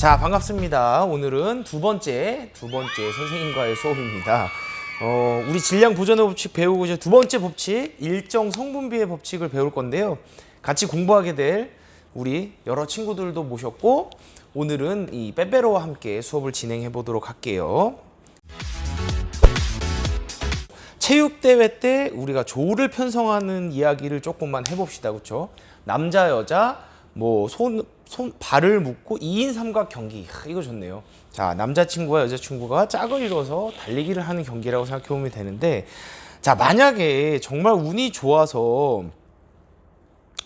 자, 반갑습니다. 오늘은 두 번째 선생님과의 수업입니다. 우리 질량 보존의 법칙 배우고 이제 두 번째 법칙, 일정 성분비의 법칙을 배울 건데요. 같이 공부하게 될 우리 여러 친구들도 모셨고, 오늘은 이 빼빼로와 함께 수업을 진행해 보도록 할게요. 체육대회 때 우리가 조를 편성하는 이야기를 조금만 해봅시다. 그렇죠? 남자, 여자, 뭐 발을 묶고 2인 삼각 경기. 이거 좋네요. 자, 남자친구와 여자친구가 짝을 이뤄서 달리기를 하는 경기라고 생각해 보면 되는데, 자, 만약에 정말 운이 좋아서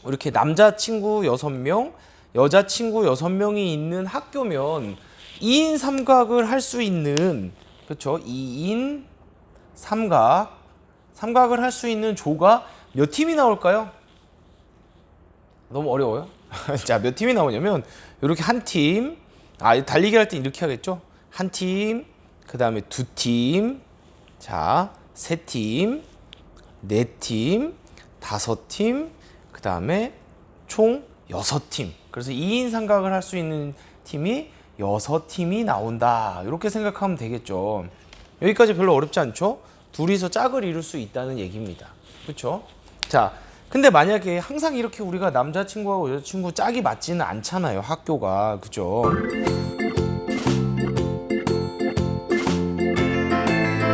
이렇게 남자친구 6명, 여자친구 6명이 있는 학교면 2인 삼각을 할 수 있는, 그렇죠? 2인 삼각을 할 수 있는 조가 몇 팀이 나올까요? 너무 어려워요? 자, 몇 팀이 나오냐면 이렇게 한 팀, 달리기 할 때 이렇게 하겠죠? 한 팀, 그 다음에 두 팀, 자, 세 팀, 네 팀, 다섯 팀, 그 다음에 총 6팀. 그래서 2인 삼각을 할 수 있는 팀이 6팀이 나온다. 이렇게 생각하면 되겠죠. 여기까지 별로 어렵지 않죠? 둘이서 짝을 이룰 수 있다는 얘기입니다. 그렇죠? 자, 근데 만약에 항상 이렇게 우리가 남자친구하고 여자친구 짝이 맞지는 않잖아요, 학교가. 그죠?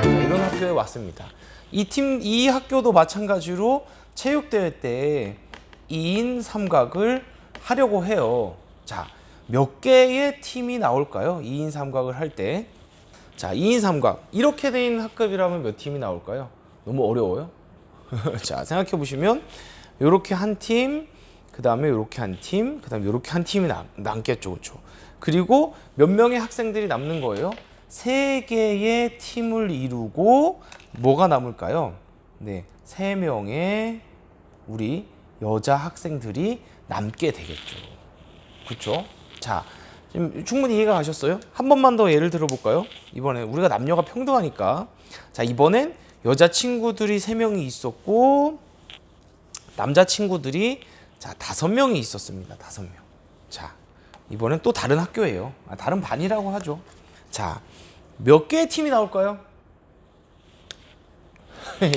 이런 학교에 왔습니다. 이 학교도 마찬가지로 체육대회 때 2인 삼각을 하려고 해요. 자, 몇 개의 팀이 나올까요? 2인 삼각을 할 때. 자, 2인 삼각. 이렇게 돼 있는 학급이라면 몇 팀이 나올까요? 너무 어려워요? 자, 생각해 보시면 요렇게 한 팀, 그 다음에 요렇게 한 팀, 그 다음에 요렇게 한 팀이 남겠죠. 그렇죠? 그리고 몇 명의 학생들이 남는 거예요? 3개의 팀을 이루고 뭐가 남을까요? 네, 3명의 우리 여자 학생들이 남게 되겠죠. 그렇죠? 자, 지금 충분히 이해가 가셨어요? 한 번만 더 예를 들어 볼까요? 이번에 우리가 남녀가 평등하니까, 자, 이번엔 여자친구들이 3명이 있었고 남자친구들이, 자, 5명이 있었습니다. 5명. 자, 이번엔 또 다른 학교예요. 다른 반이라고 하죠. 자, 몇 개의 팀이 나올까요?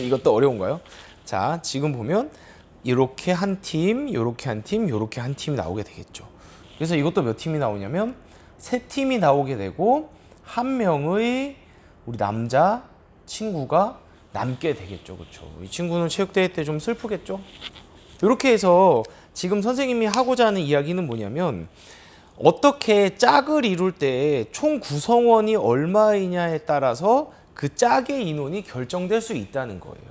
이것도 어려운가요? 자, 지금 보면 이렇게 한 팀, 이렇게 한 팀, 이렇게 한 팀이 나오게 되겠죠. 그래서 이것도 몇 팀이 나오냐면 3팀이 나오게 되고 한 명의 우리 남자 친구가 남게 되겠죠. 그렇죠? 이 친구는 체육대회 때 좀 슬프겠죠? 이렇게 해서 지금 선생님이 하고자 하는 이야기는 뭐냐면, 어떻게 짝을 이룰 때 총 구성원이 얼마이냐에 따라서 그 짝의 인원이 결정될 수 있다는 거예요.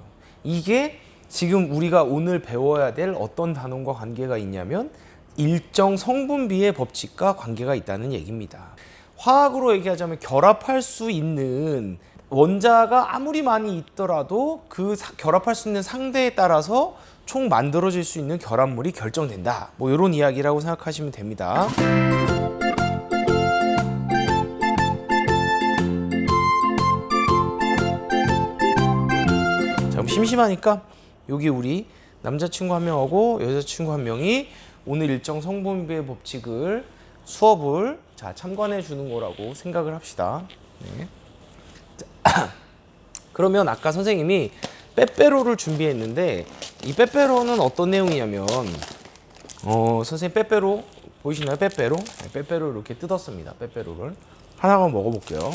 이게 지금 우리가 오늘 배워야 될 어떤 단원과 관계가 있냐면 일정 성분비의 법칙과 관계가 있다는 얘기입니다. 화학으로 얘기하자면 결합할 수 있는 원자가 아무리 많이 있더라도 그 결합할 수 있는 상대에 따라서 총 만들어질 수 있는 결합물이 결정된다. 뭐 이런 이야기라고 생각하시면 됩니다. 자, 그럼 심심하니까 여기 우리 남자친구 한 명하고 여자친구 한 명이 오늘 일정 성분비의 법칙을 수업을 참관해 주는 거라고 생각을 합시다. 네. 그러면 아까 선생님이 빼빼로를 준비했는데, 이 빼빼로는 어떤 내용이냐면, 선생님 빼빼로 보이시나요? 빼빼로? 네, 빼빼로 이렇게 뜯었습니다. 빼빼로를 하나만 먹어볼게요.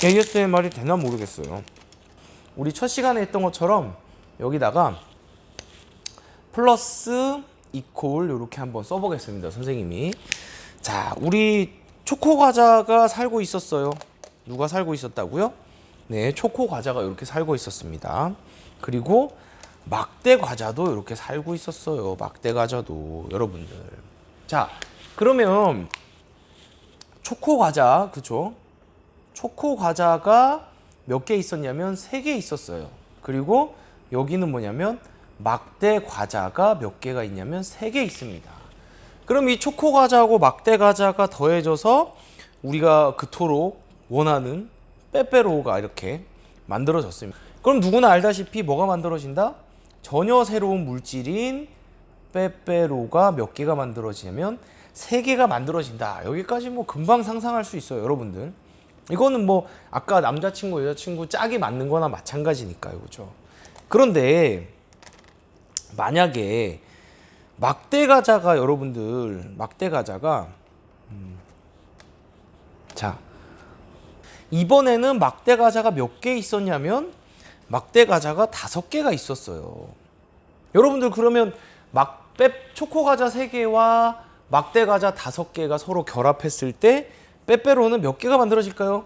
ASMR이 되나 모르겠어요. 우리 첫 시간에 했던 것처럼 여기다가 플러스 이퀄 이렇게 한번 써보겠습니다. 선생님이. 자, 우리 초코 과자가 살고 있었어요. 누가 살고 있었다고요? 네, 초코 과자가 이렇게 살고 있었습니다. 그리고 막대 과자도 이렇게 살고 있었어요. 막대 과자도, 여러분들. 자, 그러면 초코 과자, 그죠? 초코 과자가 몇 개 있었냐면 3개 있었어요. 그리고 여기는 뭐냐면 막대 과자가 몇 개가 있냐면 3개 있습니다. 그럼 이 초코 과자하고 막대 과자가 더해져서 우리가 그토록 원하는 빼빼로가 이렇게 만들어졌습니다. 그럼 누구나 알다시피 뭐가 만들어진다? 전혀 새로운 물질인 빼빼로가 몇 개가 만들어지냐면 3개가 만들어진다. 여기까지 뭐 금방 상상할 수 있어요, 여러분들. 이거는 뭐 아까 남자친구, 여자친구 짝이 맞는 거나 마찬가지니까요. 그죠? 그런데 만약에 막대가자가 여러분들 막대가자가 자 이번에는 막대가자가 몇 개 있었냐면 막대가자가 5개가 있었어요. 여러분들 그러면 초코과자 3개와 막대과자 5개가 서로 결합했을 때 빼빼로는 몇 개가 만들어질까요?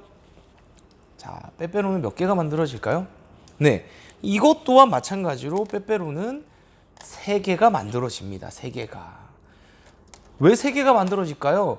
자, 빼빼로는 몇 개가 만들어질까요? 네, 이것 또한 마찬가지로 빼빼로는 3개가 만들어집니다. 3개가. 왜 3개가 만들어질까요?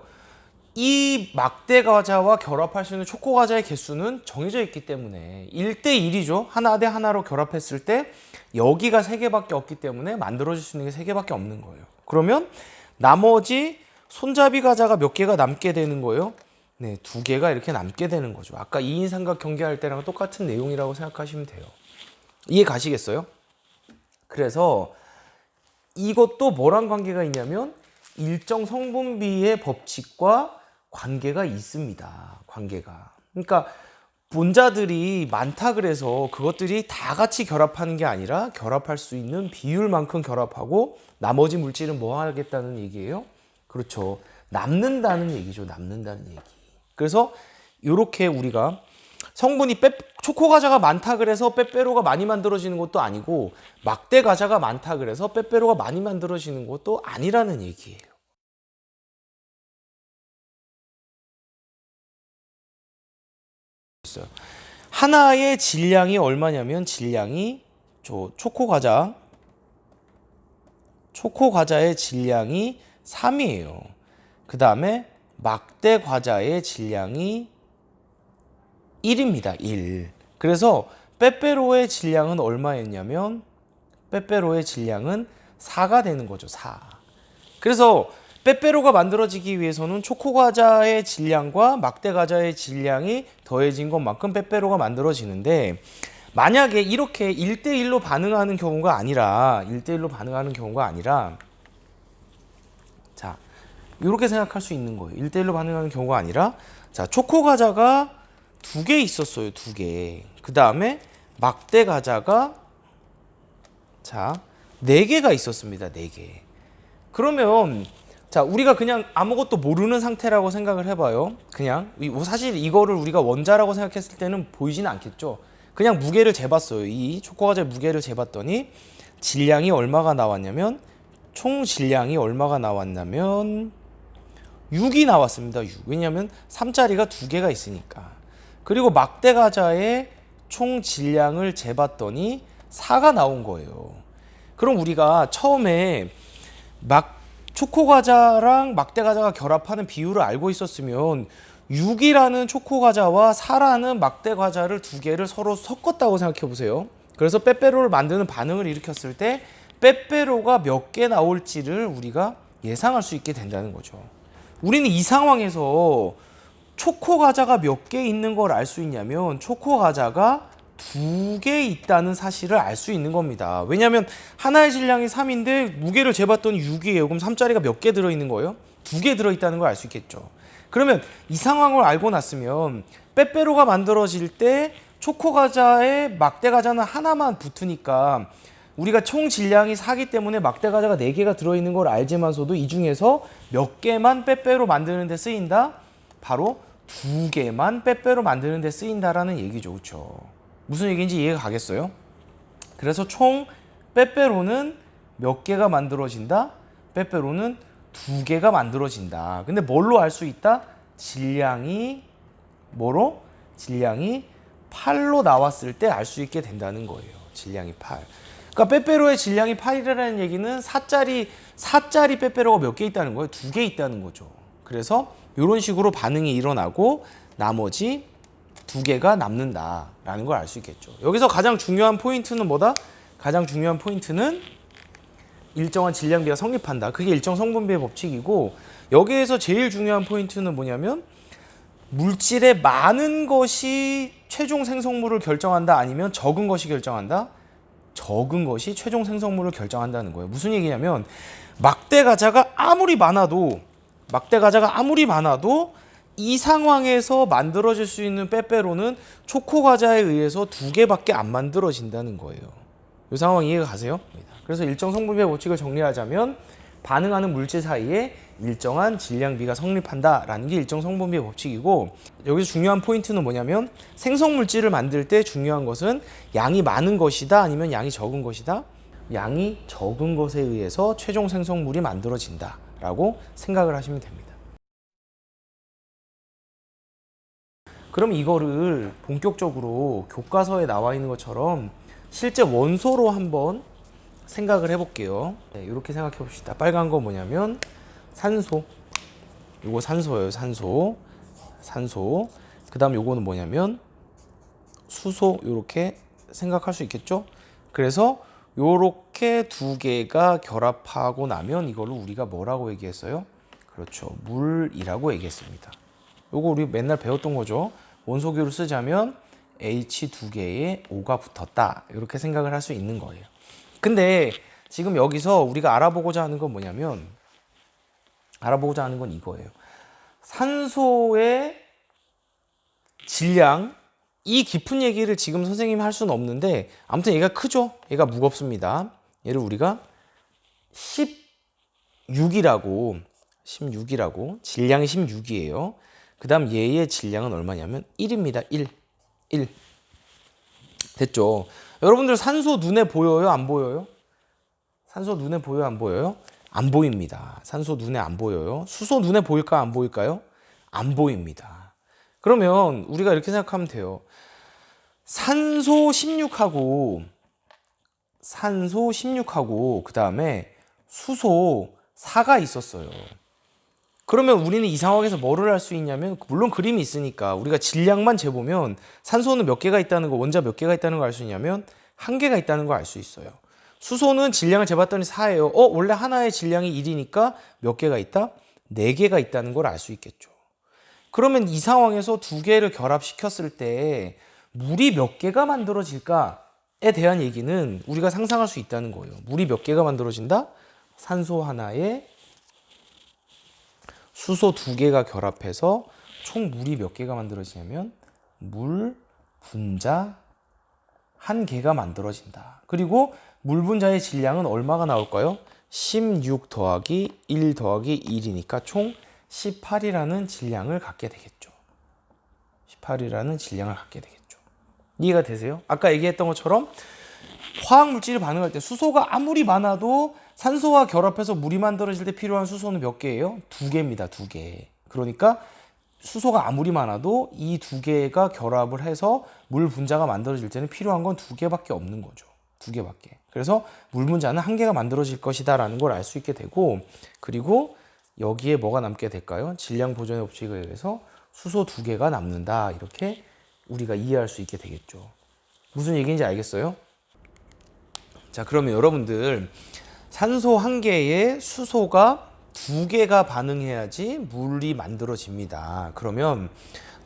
이 막대과자와 결합할 수 있는 초코과자의 개수는 정해져 있기 때문에 1대1이죠. 하나 대 하나로 결합했을 때 여기가 3개밖에 없기 때문에 만들어질 수 있는 게 3개밖에 없는 거예요. 그러면 나머지 손잡이 과자가 몇 개가 남게 되는 거예요? 네, 2개가 이렇게 남게 되는 거죠. 아까 2인 삼각 경기할 때랑 똑같은 내용이라고 생각하시면 돼요. 이해 가시겠어요? 그래서 이것도 뭐랑 관계가 있냐면 일정 성분비의 법칙과 관계가 있습니다. 관계가. 그러니까 분자들이 많다 그래서 그것들이 다 같이 결합하는 게 아니라 결합할 수 있는 비율만큼 결합하고 나머지 물질은 뭐 하겠다는 얘기예요? 그렇죠. 남는다는 얘기죠. 남는다는 얘기. 그래서 이렇게 우리가 성분이 초코과자가 많다 그래서 빼빼로가 많이 만들어지는 것도 아니고 막대과자가 많다 그래서 빼빼로가 많이 만들어지는 것도 아니라는 얘기예요. 하나의 질량이 얼마냐면 질량이 초코과자의 질량이 3이에요. 그 다음에 막대과자의 질량이 1입니다. 1. 그래서 빼빼로의 질량은 얼마였냐면 빼빼로의 질량은 4가 되는 거죠. 4. 그래서 빼빼로가 만들어지기 위해서는 초코과자의 질량과 막대과자의 질량이 더해진 것만큼 빼빼로가 만들어지는데 만약에 이렇게 1대1로 반응하는 경우가 아니라 자, 이렇게 생각할 수 있는 거예요. 1대1로 반응하는 경우가 아니라 자, 초코과자가 2개 있었어요. 2개. 그 다음에 막대과자가 자, 4개가 있었습니다. 4개. 그러면 자, 우리가 그냥 아무것도 모르는 상태라고 생각을 해봐요. 그냥 사실 이거를 우리가 원자라고 생각했을 때는 보이지는 않겠죠. 그냥 무게를 재봤어요. 이 초코과자의 무게를 재봤더니 질량이 얼마가 나왔냐면 총 질량이 얼마가 나왔냐면 6이 나왔습니다. 6. 왜냐하면 3짜리가 2개가 있으니까. 그리고 막대과자의 총 질량을 재봤더니 4가 나온 거예요. 그럼 우리가 처음에 초코과자랑 막대과자가 결합하는 비율을 알고 있었으면 6이라는 초코과자와 4라는 막대과자를 2개를 서로 섞었다고 생각해 보세요. 그래서 빼빼로를 만드는 반응을 일으켰을 때 빼빼로가 몇 개 나올지를 우리가 예상할 수 있게 된다는 거죠. 우리는 이 상황에서 초코과자가 몇 개 있는 걸 알 수 있냐면 초코과자가 2개 있다는 사실을 알 수 있는 겁니다. 왜냐하면 하나의 질량이 3인데 무게를 재봤더니 6이에요. 그럼 3짜리가 몇 개 들어있는 거예요? 2개 들어있다는 걸 알 수 있겠죠. 그러면 이 상황을 알고 났으면 빼빼로가 만들어질 때 초코과자에 막대과자는 하나만 붙으니까 우리가 총 질량이 4기 때문에 막대과자가 4개가 들어있는 걸 알지만서도 이 중에서 몇 개만 빼빼로 만드는 데 쓰인다? 바로 2개만 빼빼로 만드는 데 쓰인다라는 얘기죠. 그렇죠? 무슨 얘기인지 이해가 가겠어요? 그래서 총 빼빼로는 몇 개가 만들어진다? 빼빼로는 2개가 만들어진다. 근데 뭘로 알 수 있다? 질량이 뭐로? 질량이 8로 나왔을 때 알 수 있게 된다는 거예요. 질량이 8. 그러니까 빼빼로의 질량이 8이라는 얘기는 4짜리 빼빼로가 몇 개 있다는 거예요? 2개 있다는 거죠. 그래서 이런 식으로 반응이 일어나고 나머지 2개가 남는다라는 걸 알 수 있겠죠. 여기서 가장 중요한 포인트는 뭐다? 가장 중요한 포인트는 일정한 질량비가 성립한다. 그게 일정 성분비의 법칙이고 여기에서 제일 중요한 포인트는 뭐냐면 물질의 많은 것이 최종 생성물을 결정한다 아니면 적은 것이 결정한다? 적은 것이 최종 생성물을 결정한다는 거예요. 무슨 얘기냐면 막대 과자가 아무리 많아도 이 상황에서 만들어질 수 있는 빼빼로는 초코 과자에 의해서 2개밖에 안 만들어진다는 거예요. 이 상황 이해가 가세요? 그래서 일정 성분비의 법칙을 정리하자면 반응하는 물질 사이에 일정한 질량비가 성립한다라는 게 일정 성분비의 법칙이고, 여기서 중요한 포인트는 뭐냐면 생성 물질을 만들 때 중요한 것은 양이 많은 것이다 아니면 양이 적은 것이다. 양이 적은 것에 의해서 최종 생성물이 만들어진다라고 생각을 하시면 됩니다. 그럼 이거를 본격적으로 교과서에 나와 있는 것처럼 실제 원소로 한번 생각을 해볼게요. 네, 이렇게 생각해 봅시다. 빨간 거 뭐냐면 산소. 요거 산소예요. 산소. 그 다음 요거는 뭐냐면 수소. 이렇게 생각할 수 있겠죠? 그래서 요렇게 2개가 결합하고 나면 이걸로 우리가 뭐라고 얘기했어요? 그렇죠. 물이라고 얘기했습니다. 요거 우리 맨날 배웠던 거죠. 원소교를 쓰자면 H 2개에 O가 붙었다. 이렇게 생각을 할 수 있는 거예요. 근데 지금 여기서 우리가 알아보고자 하는 건 뭐냐면, 알아보고자 하는 건 이거예요. 산소의 질량, 이 깊은 얘기를 지금 선생님이 할 수는 없는데 아무튼 얘가 크죠? 얘가 무겁습니다. 얘를 우리가 16이라고 질량이 16이에요. 그 다음 얘의 질량은 얼마냐면 1입니다. 1 됐죠? 여러분들 산소 눈에 보여요? 안 보여요? 산소 눈에 보여요? 안 보여요? 안 보입니다. 산소 눈에 안 보여요. 수소 눈에 보일까요? 안 보일까요? 안 보입니다. 그러면 우리가 이렇게 생각하면 돼요. 산소 16하고 그 다음에 수소 4가 있었어요. 그러면 우리는 이 상황에서 뭐를 할 수 있냐면, 물론 그림이 있으니까 우리가 질량만 재보면 산소는 몇 개가 있다는 거, 원자 몇 개가 있다는 걸 알 수 있냐면 1개가 있다는 걸 알 수 있어요. 수소는 질량을 재봤더니 4예요. 원래 하나의 질량이 1이니까 몇 개가 있다? 4개가 있다는 걸 알 수 있겠죠. 그러면 이 상황에서 2개를 결합시켰을 때 물이 몇 개가 만들어질까에 대한 얘기는 우리가 상상할 수 있다는 거예요. 물이 몇 개가 만들어진다? 산소 하나에 수소 2개가 결합해서 총 물이 몇 개가 만들어지냐면 물 분자 1개가 만들어진다. 그리고 물 분자의 질량은 얼마가 나올까요? 16 더하기 1 더하기 1이니까 총 18이라는 질량을 갖게 되겠죠. 18이라는 질량을 갖게 되겠죠. 이해가 되세요? 아까 얘기했던 것처럼 화학 물질이 반응할 때 수소가 아무리 많아도 산소와 결합해서 물이 만들어질 때 필요한 수소는 몇 개예요? 2개입니다. 2개. 그러니까 수소가 아무리 많아도 이 2개가 결합을 해서 물 분자가 만들어질 때는 필요한 건 2개밖에 없는 거죠. 2개밖에. 그래서 물 분자는 1개가 만들어질 것이다 라는 걸 알 수 있게 되고, 그리고 여기에 뭐가 남게 될까요? 질량 보존의 법칙에 의해서 수소 2개가 남는다. 이렇게 우리가 이해할 수 있게 되겠죠. 무슨 얘기인지 알겠어요? 자, 그러면 여러분들 산소 1개에 수소가 2개가 반응해야지 물이 만들어집니다. 그러면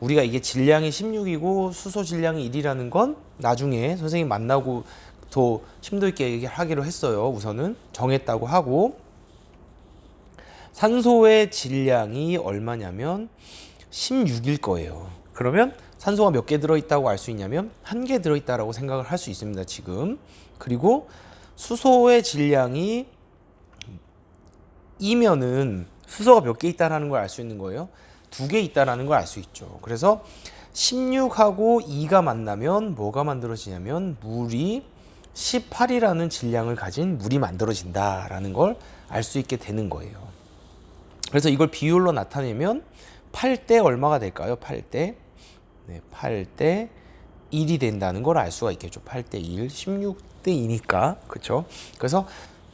우리가 이게 질량이 16이고 수소 질량이 1이라는 건 나중에 선생님 만나고 더 심도 있게 얘기하기로 했어요. 우선은 정했다고 하고, 산소의 질량이 얼마냐면 16일 거예요. 그러면 산소가 몇 개 들어있다고 알 수 있냐면 1개 들어있다라고 생각을 할 수 있습니다. 지금. 그리고 수소의 질량이 2면은 수소가 몇 개 있다라는 걸 알 수 있는 거예요. 2개 있다라는 걸 알 수 있죠. 그래서 16하고 2가 만나면 뭐가 만들어지냐면 물이 18이라는 질량을 가진 물이 만들어진다라는 걸 알 수 있게 되는 거예요. 그래서 이걸 비율로 나타내면 8대 얼마가 될까요? 8대. 네, 8대 1이 된다는 걸 알 수가 있겠죠. 8대 1, 16대 2니까. 그렇죠? 그래서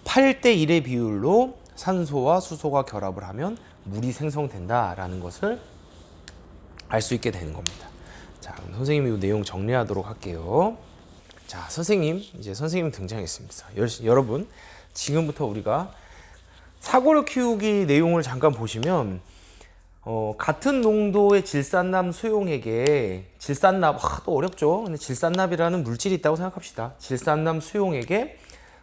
8대 1의 비율로 산소와 수소가 결합을 하면 물이 생성된다라는 것을 알 수 있게 되는 겁니다. 자, 그럼 선생님이 이 내용 정리하도록 할게요. 자, 이제 선생님 등장했습니다. 여러분, 지금부터 우리가 사고력 키우기 내용을 잠깐 보시면 같은 농도의 질산납 수용액에 또 어렵죠. 근데 질산납이라는 물질이 있다고 생각합시다. 질산납 수용액에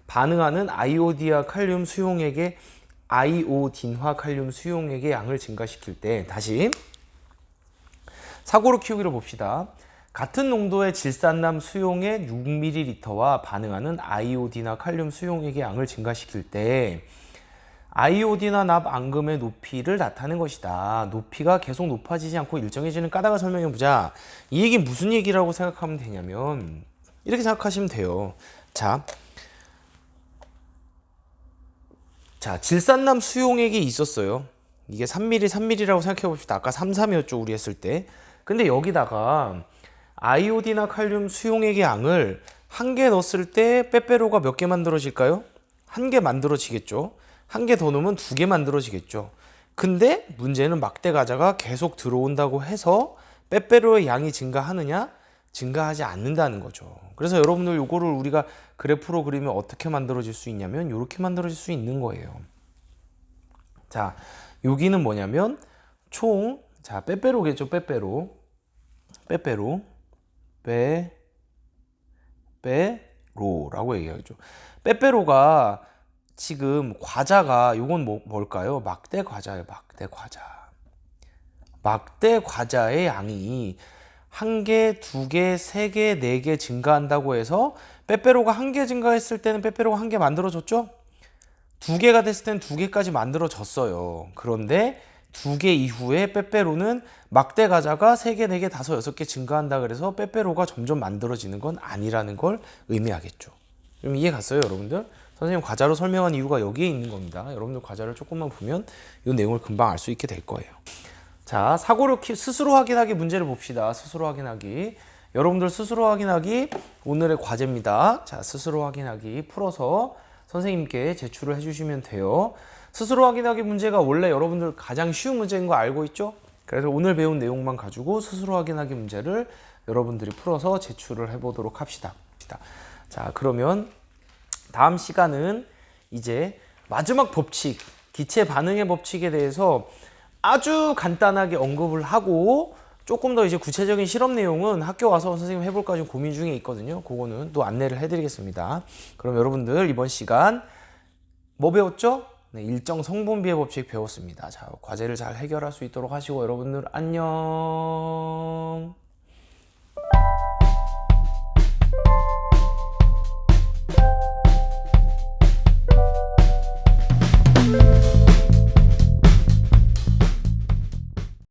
반응하는 아이오디아 칼륨 수용액의 아이오딘화 칼륨 수용액의 양을 증가시킬 때, 다시 사고로 키우기를 봅시다. 같은 농도의 질산남 수용액 6ml와 반응하는 아이오딘화 칼륨 수용액의 양을 증가시킬 때 아이오딘화 납 앙금의 높이를 나타내는 것이다. 높이가 계속 높아지지 않고 일정해지는 까닭을 설명해 보자. 이 얘기 무슨 얘기라고 생각하면 되냐면 이렇게 생각하시면 돼요. 자, 질산남 수용액이 있었어요. 이게 3mm, 3mm라고 생각해 봅시다. 아까 3, 3이었죠, 우리 했을 때. 근데 여기다가 아이오딘화 칼륨 수용액의 양을 한 개 넣었을 때 빼빼로가 몇 개 만들어질까요? 한 개 만들어지겠죠. 한 개 더 넣으면 두 개 만들어지겠죠. 근데 문제는 막대 과자가 계속 들어온다고 해서 빼빼로의 양이 증가하느냐? 증가하지 않는다는 거죠. 그래서 여러분들 요거를 우리가 그래프로 그리면 어떻게 만들어질 수 있냐면 이렇게 만들어질 수 있는 거예요. 자, 여기는 뭐냐면 총, 자, 빼빼로겠죠. 빼빼로라고 얘기하죠. 빼빼로가 지금 과자가 요건 뭘까요? 막대 과자예요. 막대 과자의 양이 한 개, 두 개, 세 개, 네 개 증가한다고 해서 빼빼로가 한 개 증가했을 때는 빼빼로가 한 개 만들어졌죠? 두 개가 됐을 때는 두 개까지 만들어졌어요. 그런데 두 개 이후에 빼빼로는 막대 과자가 세 개, 네 개, 다섯, 여섯 개 증가한다 그래서 빼빼로가 점점 만들어지는 건 아니라는 걸 의미하겠죠. 좀 이해 갔어요, 여러분들? 선생님 과자로 설명한 이유가 여기에 있는 겁니다. 여러분들 과자를 조금만 보면 이 내용을 금방 알 수 있게 될 거예요. 자, 사고력 스스로 확인하기 문제를 봅시다. 스스로 확인하기. 여러분들 스스로 확인하기 오늘의 과제입니다. 자, 스스로 확인하기 풀어서 선생님께 제출을 해주시면 돼요. 스스로 확인하기 문제가 원래 여러분들 가장 쉬운 문제인 거 알고 있죠? 그래서 오늘 배운 내용만 가지고 스스로 확인하기 문제를 여러분들이 풀어서 제출을 해보도록 합시다. 자, 그러면 다음 시간은 이제 마지막 법칙, 기체 반응의 법칙에 대해서 아주 간단하게 언급을 하고 조금 더 이제 구체적인 실험 내용은 학교 와서 선생님 해볼까 지금 고민 중에 있거든요. 그거는 또 안내를 해드리겠습니다. 그럼 여러분들 이번 시간 뭐 배웠죠? 네, 일정 성분비의 법칙 배웠습니다. 자, 과제를 잘 해결할 수 있도록 하시고 여러분들 안녕.